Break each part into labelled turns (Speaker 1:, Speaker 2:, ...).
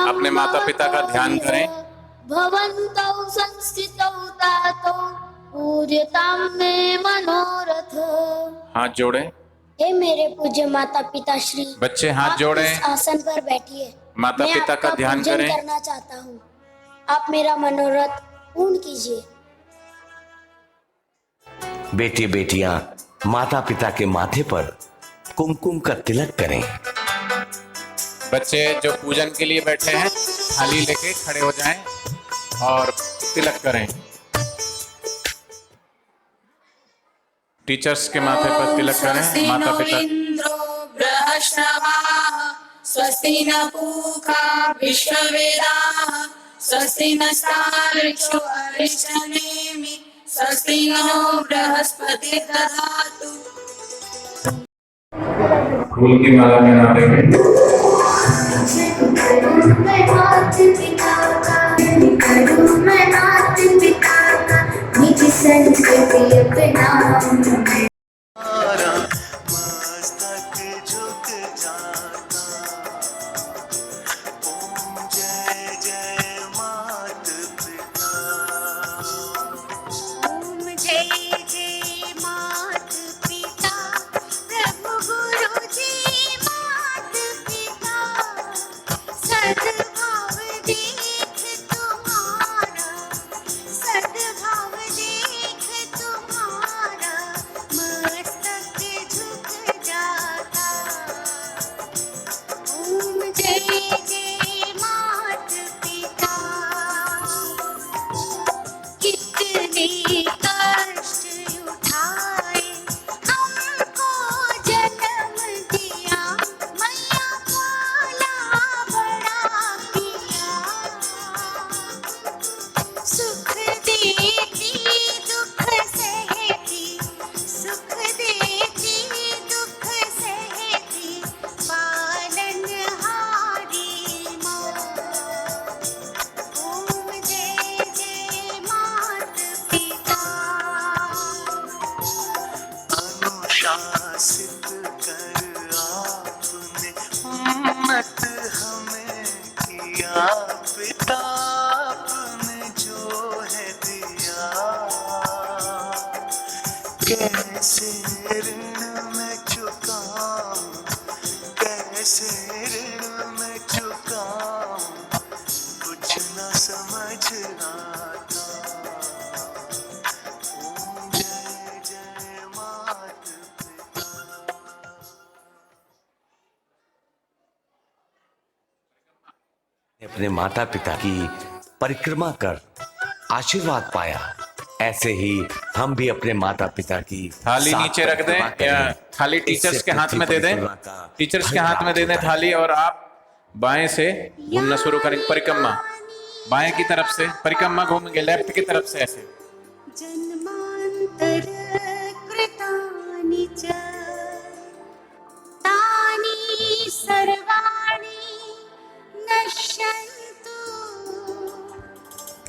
Speaker 1: अपने माता पिता का ध्यान करें।
Speaker 2: भवन्तौ संस्थितौ तातौ पूज्यतां मे मनोरथ।
Speaker 1: हाथ जोड़े।
Speaker 2: हे मेरे पूज्य माता पिता श्री,
Speaker 1: बच्चे हाथ जोड़े।
Speaker 2: इस आसन पर बैठिए।
Speaker 1: माता पिता का ध्यान
Speaker 2: पूजन
Speaker 1: करें।
Speaker 2: करना चाहता हूँ, आप मेरा मनोरथ पूर्ण कीजिए।
Speaker 3: बेटे बेटियां माता पिता के माथे पर कुमकुम का तिलक करें।
Speaker 1: बच्चे जो पूजन के लिए बैठे हैं थाली लेके खड़े हो जाएं और तिलक करें। टीचर्स के माथे पर तिलक करें। माता पिता।
Speaker 4: स्वस्ति न पूषा विश्ववेदाः स्वस्ति नस्तार्क्ष्यो अरिष्टनेमि स्वस्ति नो बृहस्पतिर्दधातु।
Speaker 1: फूल की माला में ना देंगे।
Speaker 5: पिता आपने जो है दिया, कैसे ऋण मैं चुकाऊं, कैसे ऋण मैं चुकाऊं, कुछ न समझ आता। ओम जय जय मात पिता।
Speaker 3: अपने माता पिता की परिक्रमा कर आशीर्वाद पाया, ऐसे ही हम भी अपने माता पिता की
Speaker 1: थाली नीचे रख दें या थाली टीचर्स के हाथ में दे दें। टीचर्स के हाथ में दे दें थाली और आप बाएं से घूमना शुरू करें। परिक्रमा बाएं की तरफ से परिक्रमा घूमेंगे, लेफ्ट की तरफ से ऐसे।
Speaker 4: जन्मांतर कृतानि च तानि सर्वाणि नश्यन्तु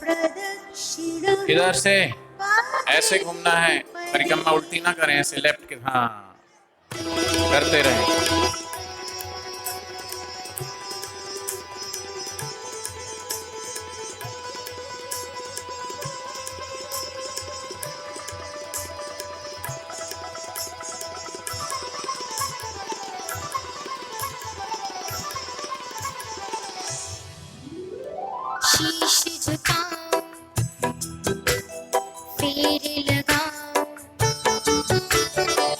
Speaker 4: प्रदक्षिणं।
Speaker 1: इधर से ऐसे घूमना है, परिक्रमा उल्टी ना करें, ऐसे लेफ्ट के। हाँ, करते रहें।
Speaker 2: शीश झुकाऊं, फेर लगाऊं,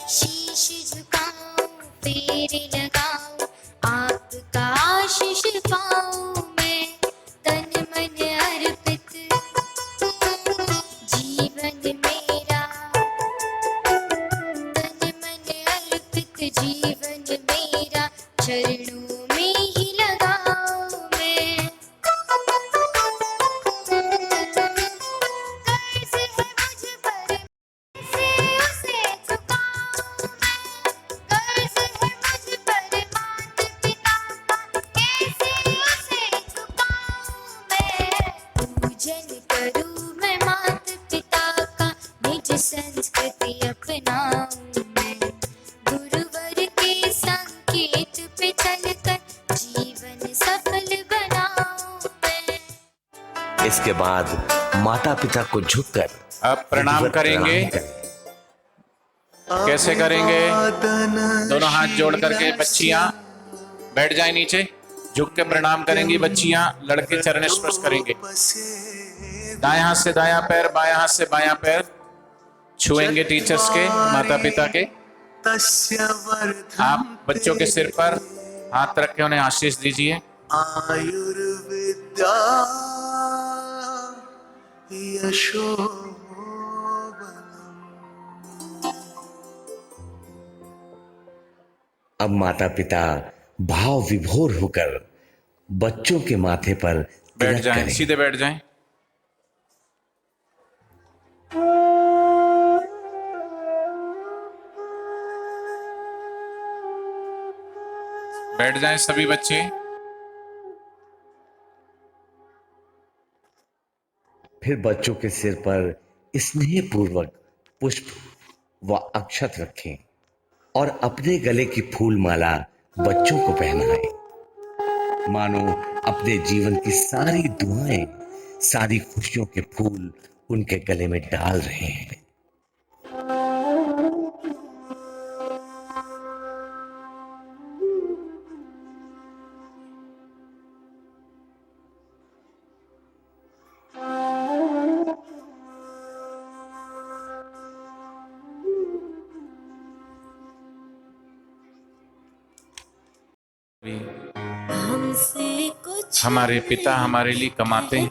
Speaker 2: शीश झुकाऊं, फेर लगाऊं, आपका आशीष पाऊं मैं, तन मन अर्पित जीवन मेरा, तन मन अर्पित जीवन मेरा, चरणों में ही लगाऊं मैं। कर्ज है मुझ पर कैसे उसे चुकाऊं मैं, कर्ज है मुझ पर माता पिता का कैसे उसे चुकाऊं मैं। पूजन करूं मैं माता पिता का, निज संस्कृति अपनाऊं मैं, गुरुवर के
Speaker 3: इसके बाद माता पिता को झुककर
Speaker 1: अब प्रणाम
Speaker 3: विधिवत
Speaker 1: करेंगे।
Speaker 3: प्रणाम करें।
Speaker 1: कैसे करेंगे? दोनों हाथ जोड़ करके बच्चियां बैठ जाए नीचे, झुक के प्रणाम करेंगी बच्चियां, लड़के चरण स्पर्श करेंगे। दाएं हाथ से दायां पैर, बाएं हाथ से बायां पैर छुएंगे टीचर्स के, माता पिता के। आप बच्चों के सिर पर हाथ रख के उन्हें आशीष दीजिए।
Speaker 5: आयुर्विद्या यशोबलम्।
Speaker 3: अब माता पिता भाव विभोर होकर बच्चों के माथे पर
Speaker 1: बैठ
Speaker 3: तिलक
Speaker 1: जाएं,
Speaker 3: करें।
Speaker 1: सीधे बैठ जाएं। बैठ जाएं सभी बच्चे।
Speaker 3: फिर बच्चों के सिर पर स्नेह पूर्वक पुष्प व अक्षत रखें और अपने गले की फूल माला बच्चों को पहनाएं। मानो अपने जीवन की सारी दुआएं, सारी खुशियों के फूल उनके गले में डाल रहे हैं।
Speaker 4: हमसे कुछ
Speaker 1: हमारे पिता हमारे लिए कमाते हैं,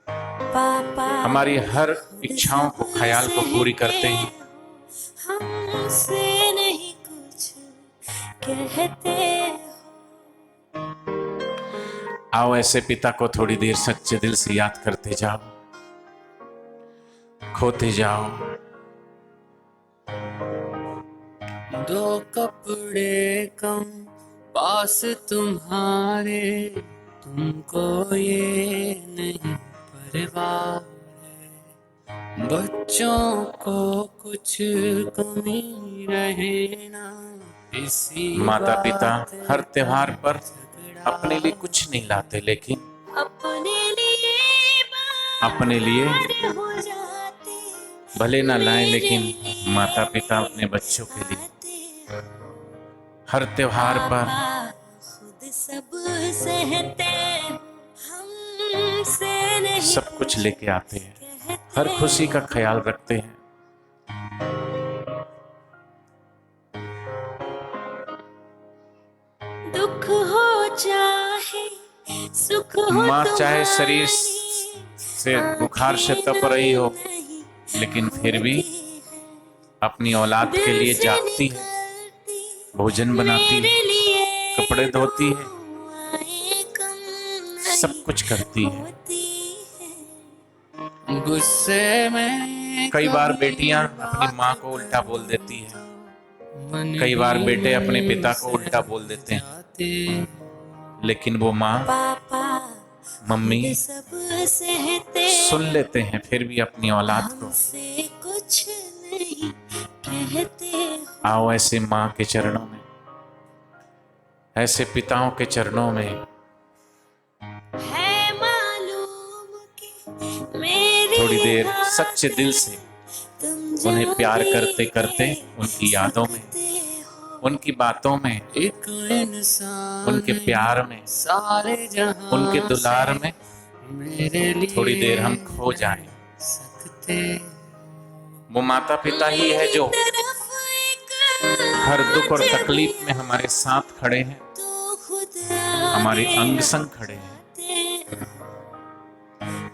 Speaker 4: पापा
Speaker 1: हमारी हर इच्छाओं को, ख्याल को पूरी करते हैं।
Speaker 4: हमसे नहीं कुछ कहते
Speaker 1: आओ ऐसे पिता को थोड़ी देर सच्चे दिल से याद करते जाओ, खोते जाओ।
Speaker 6: दो कपड़े कम पास तुम्हारे, तुमको ये नहीं परवाह है। बच्चों को कुछ कमी रहे ना इसी
Speaker 1: माता पिता
Speaker 6: बात
Speaker 1: हर त्योहार पर
Speaker 6: झगड़ा
Speaker 1: अपने लिए कुछ नहीं लाते, लेकिन
Speaker 4: अपने लिए
Speaker 1: अपने लिए
Speaker 4: बाहर हो जाते
Speaker 1: भले ना लाएं, लेकिन माता पिता अपने बच्चों के लिए हर त्योहार पर
Speaker 4: खुद सब सहते हमसे नहीं
Speaker 1: सब कुछ लेके आते हैं,
Speaker 4: कहते
Speaker 1: हर खुशी का ख्याल रखते हैं।
Speaker 4: दुख हो चाहे सुख हो
Speaker 1: माँ चाहे शरीर
Speaker 4: तुम्हारी,
Speaker 1: से बुखार से तप रही हो, लेकिन फिर भी अपनी औलाद के लिए जागती है, भोजन बनाती है,
Speaker 4: मेरे लिए
Speaker 1: कपड़े धोती है,
Speaker 4: दुआएं कम
Speaker 1: सब कुछ करती है।
Speaker 4: होती है।
Speaker 6: गुस्से में
Speaker 1: कई बार
Speaker 6: कभी
Speaker 1: बेटियां अपनी माँ को उल्टा बोल देती है,
Speaker 6: मन
Speaker 1: कई बार बेटे अपने
Speaker 6: ही
Speaker 1: पिता को उल्टा बोल देते हैं,
Speaker 6: जाते।
Speaker 1: लेकिन वो माँ
Speaker 4: पापा
Speaker 1: मम्मी
Speaker 4: सब सहते
Speaker 1: सुन लेते हैं, फिर भी अपनी औलाद को।
Speaker 4: हमसे कुछ नहीं कहते
Speaker 1: आओ ऐसे माँ के चरणों में, ऐसे पिताओं के चरणों में
Speaker 4: है मालूम कि मेरी
Speaker 1: थोड़ी देर
Speaker 4: राह
Speaker 1: सच्चे दिल से
Speaker 4: तुम
Speaker 1: उन्हें
Speaker 4: जो
Speaker 1: प्यार
Speaker 4: भी
Speaker 1: करते करते, उनकी यादों में,
Speaker 4: सकते हो।
Speaker 1: उनकी बातों में,
Speaker 6: एक इंसान
Speaker 1: उनके प्यार में,
Speaker 6: सारे जहां
Speaker 1: उनके दुलार में
Speaker 6: मेरे लिए
Speaker 1: थोड़ी देर हम खो जाएं।
Speaker 6: सकते।
Speaker 1: वो माता पिता ही है जो
Speaker 4: तरफ एक
Speaker 1: हर दुख और तकलीफ में हमारे साथ खड़े हैं,
Speaker 4: तो खुद
Speaker 1: हमारे
Speaker 4: आगे
Speaker 1: अंग संग खड़े हैं।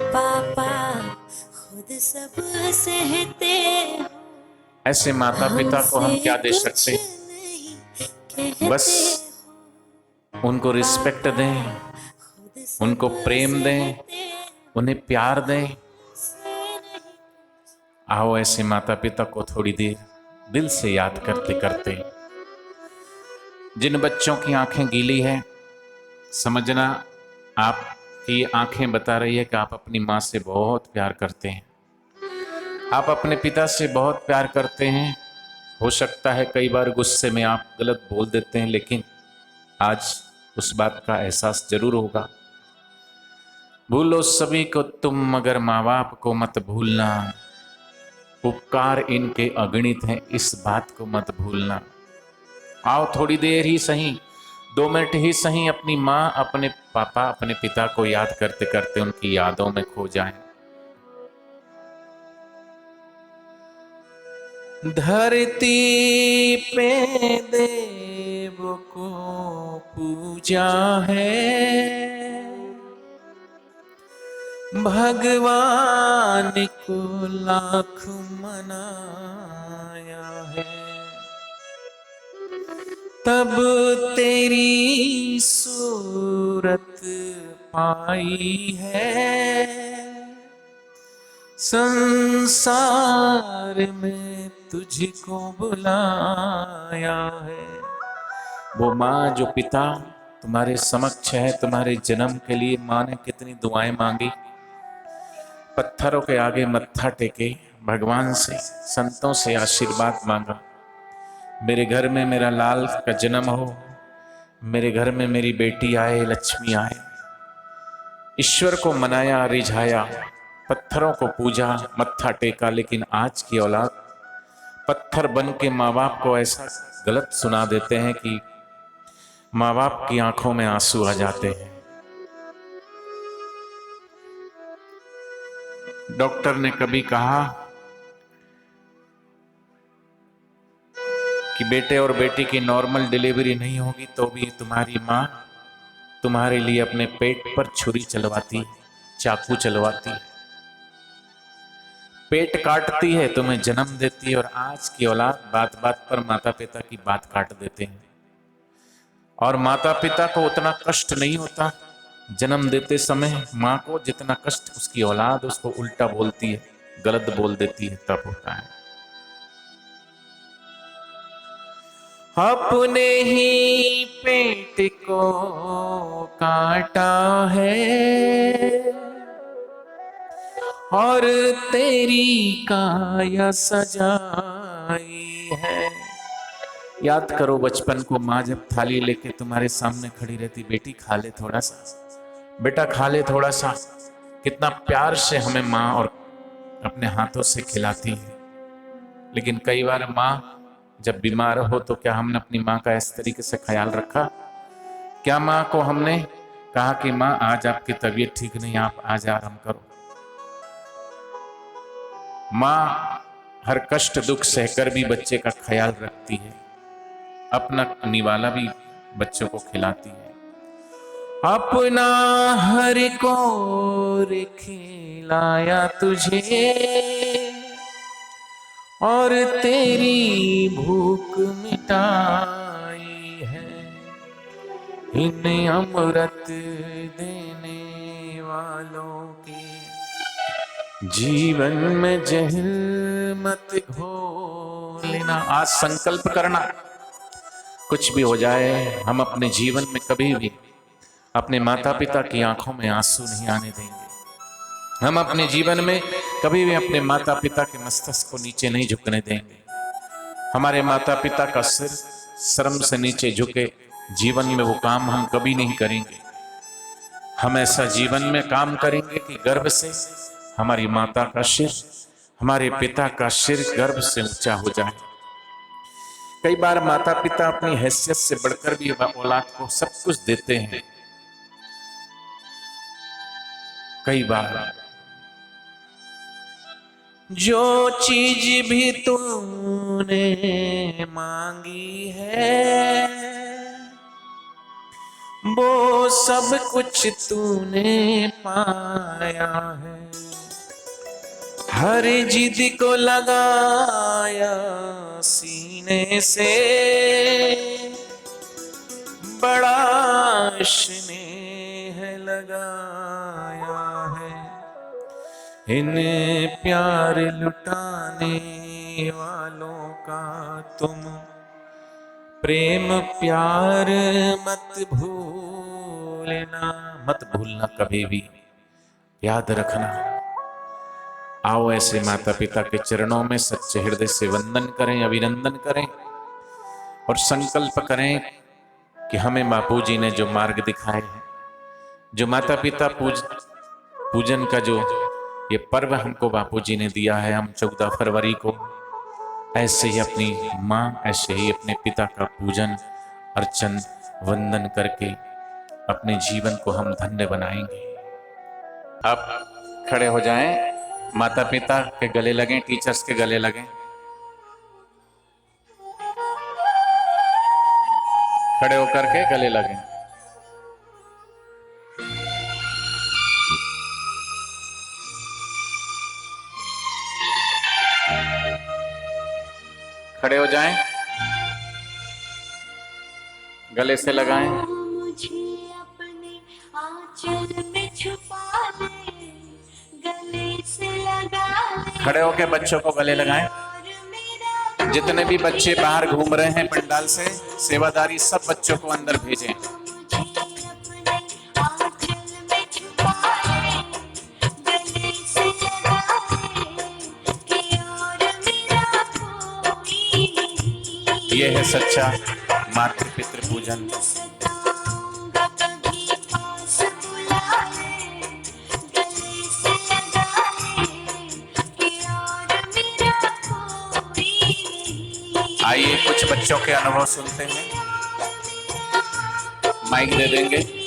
Speaker 4: पापा खुद सब सहते हो,
Speaker 1: ऐसे माता पिता को हम क्या दे
Speaker 4: हमसे
Speaker 1: सकते हैं?
Speaker 4: कुछ नहीं कहते
Speaker 1: बस
Speaker 4: हो।
Speaker 1: उनको रिस्पेक्ट दें,
Speaker 4: खुद सब
Speaker 1: उनको प्रेम दें,
Speaker 4: सहते
Speaker 1: उन्हें प्यार दें।
Speaker 4: से नहीं
Speaker 1: आओ ऐसे माता पिता को थोड़ी देर दिल से याद करते करते। जिन बच्चों की आंखें गीली हैं, समझना आपकी आंखें बता रही है कि आप अपनी माँ से बहुत प्यार करते हैं, आप अपने पिता से बहुत प्यार करते हैं। हो सकता है कई बार गुस्से में आप गलत बोल देते हैं, लेकिन आज उस बात का एहसास जरूर होगा। भूलो सभी को तुम मगर माँ बाप को मत भूलना। उपकार इनके अगणित हैं, इस बात को मत भूलना। आओ थोड़ी देर ही सही, 2 मिनट ही सही, अपनी माँ, अपने पापा, अपने पिता को याद करते करते उनकी यादों में खो जाएं। धरती पे देव को पूजा है, भगवान को लाख मनाया है, तब तेरी सूरत पाई है, संसार में तुझको बुलाया है। वो माँ जो पिता तुम्हारे समक्ष है, तुम्हारे जन्म के लिए माँ ने कितनी दुआएं मांगी, पत्थरों के आगे मत्था टेके, भगवान से, संतों से आशीर्वाद मांगा। मेरे घर में मेरा लाल का जन्म हो, मेरे घर में मेरी बेटी आए, लक्ष्मी आए। ईश्वर को मनाया, रिझाया, पत्थरों को पूजा, मत्था टेका, लेकिन आज की औलाद पत्थर बन के माँ बाप को ऐसा गलत सुना देते हैं कि माँ बाप की आंखों में आंसू आ जाते हैं। डॉक्टर ने कभी कहा कि बेटे और बेटी की नॉर्मल डिलीवरी नहीं होगी तो भी तुम्हारी माँ तुम्हारे लिए अपने पेट पर छुरी चलवाती, चाकू चलवाती, पेट काटती है, तुम्हें जन्म देती है। और आज की औलाद बात बात पर माता पिता की बात काट देते हैं। और माता पिता को उतना कष्ट नहीं होता जन्म देते समय माँ को जितना कष्ट उसकी औलाद उसको उल्टा बोलती है, गलत बोल देती है, तब होता है। अपने ही पेट को काटा है और तेरी काया सजाई है। याद करो बचपन को, माँ जब थाली लेके तुम्हारे सामने खड़ी रहती, बेटी खा ले थोड़ा सा, बेटा खा ले थोड़ा सा, कितना प्यार से हमें माँ और अपने हाथों से खिलाती है। लेकिन कई बार माँ जब बीमार हो तो क्या हमने अपनी माँ का इस तरीके से ख्याल रखा? क्या माँ को हमने कहा कि माँ आज आपकी तबीयत ठीक नहीं, आप आज आराम करो? माँ हर कष्ट दुख सहकर भी बच्चे का ख्याल रखती है, अपना निवाला भी बच्चों को खिलाती है। अपना हर को खिलाया तुझे और तेरी भूख मिटाई है, इन अमृत देने वालों के जीवन में जहर मत घोलना। आज संकल्प करना, कुछ भी हो जाए हम अपने जीवन में कभी भी अपने माता पिता की आंखों में आंसू नहीं आने देंगे। हम अपने जीवन में कभी भी अपने माता पिता के मस्तक को नीचे नहीं झुकने देंगे। हमारे माता पिता का सिर शर्म से नीचे झुके जीवन में वो काम हम कभी नहीं करेंगे। हम ऐसा जीवन में काम करेंगे कि गर्व से हमारी माता का सिर, हमारे पिता का सिर गर्व से ऊंचा हो जाए। कई बार माता पिता अपनी हैसियत से बढ़कर भी औलाद को सब कुछ देते हैं। कई बार जो चीज भी तूने मांगी है वो सब कुछ तूने पाया है। हर जिद को लगाया सीने से, बड़ा स्नेह लगाया है। इन प्यार लुटाने वालों का तुम प्रेम प्यार मत भूलना, मत भूलना कभी भी, याद रखना। आओ ऐसे माता पिता के चरणों में सच्चे हृदय से वंदन करें, अभिनंदन करें और संकल्प करें कि हमें बापूजी ने जो मार्ग दिखाए हैं, जो माता पिता पूजन का जो ये पर्व हमको बापूजी ने दिया है, हम 14 फरवरी को ऐसे ही अपनी माँ, ऐसे ही अपने पिता का पूजन अर्चन वंदन करके अपने जीवन को हम धन्य बनाएंगे। आप खड़े हो जाएं, माता पिता के गले लगें, टीचर्स के गले लगें। खड़े होकर के गले लगें। खड़े हो जाएं, गले से लगाएं।
Speaker 4: मुझे अपने आंचल में छुपा ले, गले से लगा ले,
Speaker 1: खड़े होके बच्चों को गले लगाएं।
Speaker 4: और मेरा
Speaker 1: जितने भी बच्चे बाहर घूम रहे हैं पंडाल से, सेवादारी सब बच्चों को अंदर भेजें।
Speaker 4: मुझे अपने आंचल में छुपा ले, गले से लगा ले, कि और मेरा कोई नहीं।
Speaker 1: ये है सच्चा मातृ पितृ पूजन।
Speaker 4: सताऊंगा कभी पास बुला ले, गले से लगा ले, कि और मेरा कोई नहीं।
Speaker 1: आइए कुछ बच्चों के अनुभव सुनते हैं। माइक दे देंगे।